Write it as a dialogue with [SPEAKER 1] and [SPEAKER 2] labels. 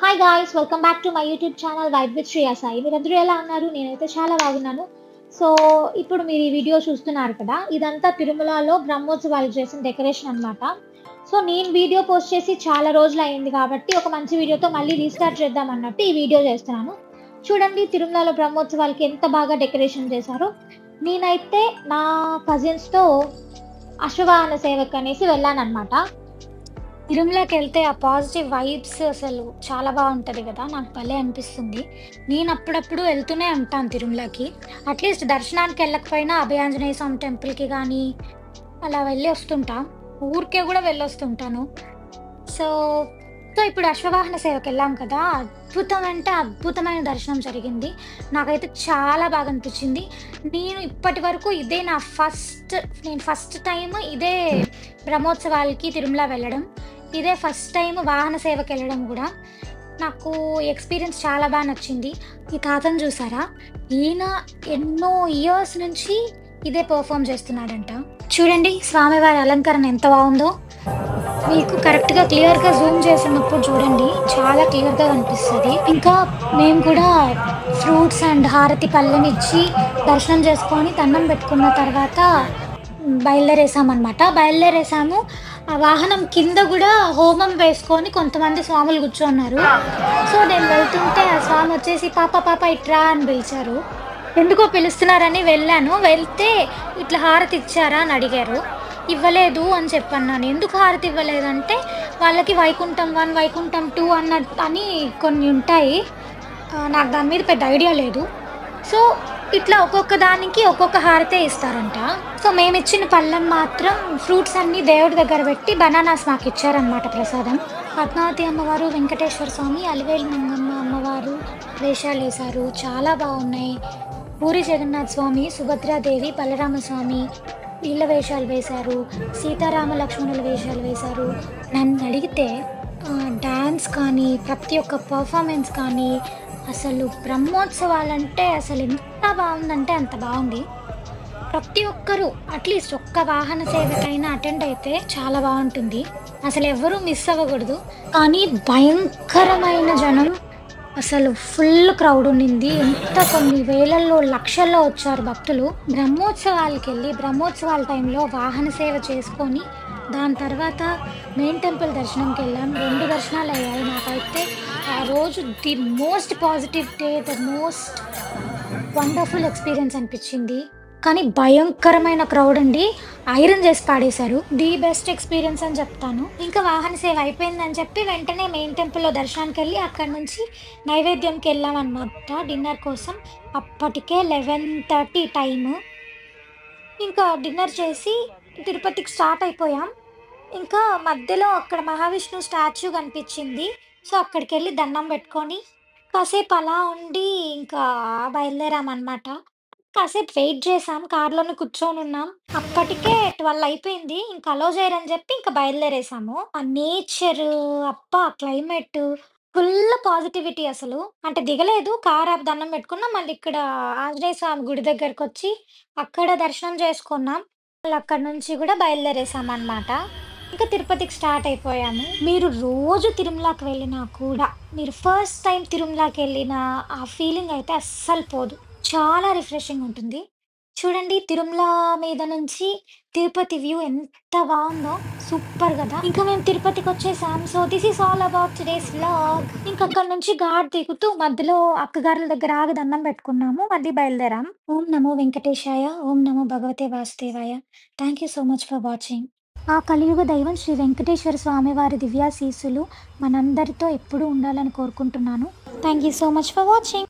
[SPEAKER 1] Hi guys, welcome back to my YouTube channel vibe with Shreya Sai. మీరందరూ ఎలా ఉన్నారు? నేనైతే చాలా బాగున్నాను. సో ఇప్పుడు మీరు ఈ వీడియో చూస్తున్నారు కదా, ఇదంతా తిరుమలలో బ్రహ్మోత్సవాలు చేసిన డెకరేషన్ అన్నమాట. సో నేను వీడియో పోస్ట్ చేసి చాలా రోజులు అయింది కాబట్టి ఒక మంచి వీడియోతో మళ్ళీ రీస్టార్ట్ చేద్దాం అన్నట్టు ఈ వీడియో చేస్తున్నాను. చూడండి తిరుమలలో బ్రహ్మోత్సవాలకి ఎంత బాగా డెకరేషన్ చేశారో. నేనైతే నా కజిన్స్తో అశ్వవాహన సేవకు అనేసి వెళ్ళాను అనమాట. తిరుమలకి వెళ్తే ఆ పాజిటివ్ వైబ్స్ అసలు చాలా బాగుంటుంది కదా, నాకు భలే అనిపిస్తుంది. నేను అప్పుడప్పుడు వెళ్తూనే ఉంటాను తిరుమలకి. అట్లీస్ట్ దర్శనానికి వెళ్ళకపోయినా అభయాంజనేయ స్వామి టెంపుల్కి కానీ అలా వెళ్ళి వస్తుంటా, ఊరికే కూడా వెళ్ళొస్తుంటాను. సో సో ఇప్పుడు అశ్వవాహన సేవకి వెళ్ళాం కదా, అద్భుతం అంటే అద్భుతమైన దర్శనం జరిగింది. నాకైతే చాలా బాగా అనిపించింది. నేను ఇప్పటి వరకు ఇదే నేను ఫస్ట్ టైం ఇదే బ్రహ్మోత్సవాలకి తిరుమల వెళ్ళడం, ఇదే ఫస్ట్ టైం వాహన సేవకి వెళ్ళడం కూడా. నాకు ఎక్స్పీరియన్స్ చాలా బాగా నచ్చింది. ఈ తాతను చూసారా, ఈయన ఎన్నో ఇయర్స్ నుంచి ఇదే పర్ఫామ్ చేస్తున్నాడంట. చూడండి స్వామివారి అలంకరణ ఎంత బాగుందో. మీకు కరెక్ట్గా క్లియర్గా జూమ్ చేసినప్పుడు చూడండి, చాలా క్లియర్గా కనిపిస్తుంది. ఇంకా మేము కూడా ఫ్రూట్స్ అండ్ హారతి పళ్ళెం ఇచ్చి దర్శనం చేసుకొని దండం పెట్టుకున్న తర్వాత బయలుదేరేసాము. ఆ వాహనం కింద కూడా హోమం వేసుకొని కొంతమంది స్వాములు కూర్చున్నారు. సో నేను వెళ్తుంటే ఆ స్వామి వచ్చేసి పాప పాప ఇట్రా అని పిలిచారు. ఎందుకో పిలుస్తున్నారని వెళ్ళాను. వెళ్తే ఇట్లా హారతి ఇచ్చారా అని అడిగారు. ఇవ్వలేదు అని చెప్పన్నాను. ఎందుకు హారతి ఇవ్వలేదంటే వాళ్ళకి వైకుంఠం 1 వైకుంఠం 2 అని కొన్ని ఉంటాయి. నాకు దాని మీద పెద్ద ఐడియా లేదు. సో ఇట్లా ఒక్కొక్క దానికి ఒక్కొక్క హారతే ఇస్తారంట. సో మేము ఇచ్చిన పళ్ళెం మాత్రం ఫ్రూట్స్ అన్నీ దేవుడి దగ్గర పెట్టి బనానాస్ మాకు ఇచ్చారనమాట ప్రసాదం. పద్మావతి అమ్మవారు, వెంకటేశ్వర స్వామి, అలివేలు మంగమ్మ అమ్మవారు వేషాలు వేశారు, చాలా బాగున్నాయి. పూరి జగన్నాథ్ స్వామి, సుభద్రాదేవి, బలరామస్వామి వీళ్ళ వేషాలు వేశారు, సీతారామ లక్ష్మణుల వేషాలు వేశారు. నన్ను అడిగితే డ్యాన్స్ కానీ ప్రతి ఒక్క పర్ఫార్మెన్స్ కానీ అసలు బ్రహ్మోత్సవాలంటే అసలు ఎంత బాగుందంటే అంత బాగుంది. ప్రతి ఒక్కరూ అట్లీస్ట్ ఒక్క వాహన సేవకైనా అటెండ్ అయితే చాలా బాగుంటుంది. అసలు ఎవరూ మిస్ అవ్వకూడదు. కానీ భయంకరమైన జనం, అసలు ఫుల్ క్రౌడ్ ఉండింది. ఎంత కొన్ని వేలల్లో లక్షల్లో వచ్చారు భక్తులు. బ్రహ్మోత్సవాలకి వెళ్ళి బ్రహ్మోత్సవాల టైంలో వాహన సేవ చేసుకొని దాని తర్వాత మెయిన్ టెంపుల్ దర్శనంకి వెళ్ళాం. 2 దర్శనాలు అయ్యాయి. నాకైతే ఆ రోజు the most positive day, the most wonderful experience అనిపించింది. కానీ భయంకరమైన క్రౌడ్ అండి, ఐరన్ చేసి పాడేశారు. ది బెస్ట్ ఎక్స్పీరియన్స్ అని చెప్తాను. ఇంకా వాహన సేవ అయిపోయిందని చెప్పి వెంటనే మెయిన్ టెంపుల్లో దర్శనానికి వెళ్ళి అక్కడ నుంచి నైవేద్యంకి వెళ్ళామన్నమాట డిన్నర్ కోసం. అప్పటికే 11:30 టైము. ఇంకా డిన్నర్ చేసి తిరుపతికి స్టార్ట్ అయిపోయాం. ఇంకా మధ్యలో అక్కడ మహావిష్ణువు స్టాచ్యూ కనిపించింది. సో అక్కడికి వెళ్ళి దండం పెట్టుకొని కాసేపు అలా ఉండి ఇంకా బయలుదేరామన్నమాట. కాసేపు వెయిట్ చేసాం, కార్లోనే కూర్చొని ఉన్నాం. అప్పటికే 12 అయిపోయింది. ఇంకా అలో చేయరని చెప్పి ఇంకా బయలుదేరేసాము. ఆ నేచర్, అప్పా క్లైమేట్, ఫుల్ పాజిటివిటీ అసలు. అంటే దిగలేదు, కార్ ఆపి దండం పెట్టుకున్నాం. మళ్ళీ ఇక్కడ ఆంజనేయ స్వామి గుడి దగ్గరకు వచ్చి అక్కడ దర్శనం చేసుకున్నాం. మళ్ళీ అక్కడ నుంచి కూడా బయలుదేరేసామన్నమాట. ఇంకా తిరుపతికి స్టార్ట్ అయిపోయాము. మీరు రోజు తిరుమలకి వెళ్ళినా కూడా మీరు ఫస్ట్ టైం తిరుమలకి వెళ్ళిన ఆ ఫీలింగ్ అయితే అస్సలు పోదు. చాలా రిఫ్రెషింగ్ ఉంటుంది. చూడండి తిరుమల మీద నుంచి తిరుపతి వ్యూ ఎంత బాగుందో, సూపర్ కదా. ఇంకా మేము తిరుపతికి వచ్చేసాం. So this is all about today's vlog. ఇంకా అక్కడ నుంచి ఘాట్ దిగుతూ మధ్యలో అక్కగారుల దగ్గర ఆగి దండం పెట్టుకున్నాము. మళ్ళీ బయలుదేరాం. ఓం నమో వెంకటేశాయ, ఓం నమో భగవతే వాసుదేవాయ. Thank you so much for watching. ఆ కలియుగ దైవం శ్రీ వెంకటేశ్వర స్వామి వారి దివ్యాశీస్సులు మనందరితో ఎప్పుడూ ఉండాలని కోరుకుంటున్నాను. Thank you so much for watching.